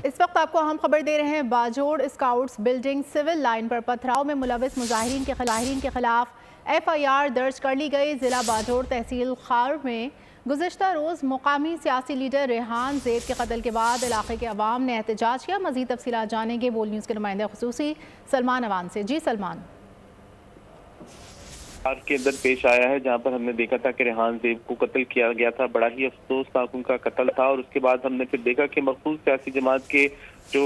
इस वक्त आपको अहम खबर दे रहे हैं। Bajaur scouts building civil line पर पथराव में मुलविस मुजाहिरीन के खिलाफ FIR दर्ज कर ली गई। जिला बाजोड़ तहसील खार में गुज़िश्ता रोज़ मुकामी सियासी लीडर रेहान ज़ैद के कत्ल के बाद इलाके के अवाम ने एहतजाज किया। मज़ीद तफसीलात जानेंगे बोल न्यूज़ के नुमाइंदे खुसूसी सलमान अवान से। जी सलमान। के अंदर पेश आया है जहां पर हमने देखा था कि रेहान ज़ैद को कत्ल किया गया था। बड़ा ही अफसोसनाक उनका कत्ल था और उसके बाद हमने फिर देखा कि मखसूस सियासी जमात के जो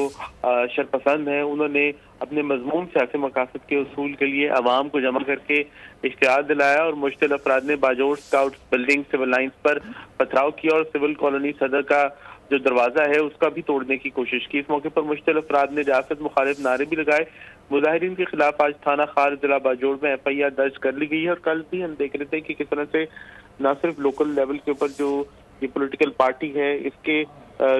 शरपसंद हैं उन्होंने अपने मजमून सियासी मकासद के उसूल के लिए अवाम को जमा करके इश्तिहार दिलाया और मुश्तिल अफराद ने Bajaur scouts building civil lines पर पथराव किया और सिविल कॉलोनी सदर का जो दरवाजा है उसका भी तोड़ने की कोशिश की। इस मौके पर मुश्तिल अफराद ने रियासत मुखालिफ नारे भी लगाए। मुजाहिरीन के खिलाफ आज थाना खार जिला बाजोड़ में FIR दर्ज कर ली गई है और कल भी हम देख रहे थे कि किस तरह से न सिर्फ लोकल लेवल के ऊपर जो ये पॉलिटिकल पार्टी है इसके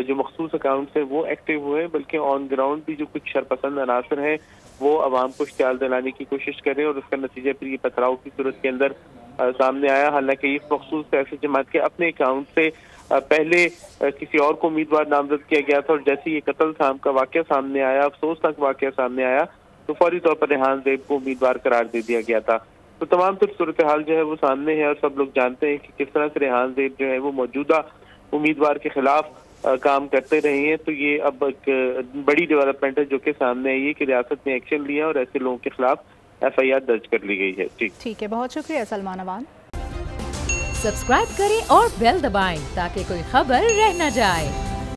जो मखसूस अकाउंट्स है वो एक्टिव हुए, बल्कि ऑन ग्राउंड भी जो कुछ शरपसंद अनासर हैं वो आवाम को इश्तिहार दिलाने की कोशिश कर रहे हैं और उसका नतीजा फिर ये पथराव की सूरत के अंदर सामने आया। हालांकि इस मखसूस सियासी जमात के अपने अकाउंट से पहले किसी और को उम्मीदवार नामजद किया गया था और जैसे ये कत्ल शाम का वाकया सामने आया, अफसोसनाक वाकया सामने आया, तो फौरी तौर पर रेहान ज़ैद को उम्मीदवार करार दे दिया गया था। तो तमाम तर सूरत हाल जो है वो सामने है और सब लोग जानते हैं कि किस तरह से रेहान ज़ैद जो है वो मौजूदा उम्मीदवार के खिलाफ काम करते रहे हैं। तो ये अब एक बड़ी डेवलपमेंट है जो कि सामने आई है कि रियासत ने एक्शन लिया और ऐसे लोगों के खिलाफ FIR दर्ज कर ली गई है। ठीक है, बहुत शुक्रिया सलमान अवान। सब्सक्राइब करें और बेल दबाएं ताकि कोई खबर रह न जाए।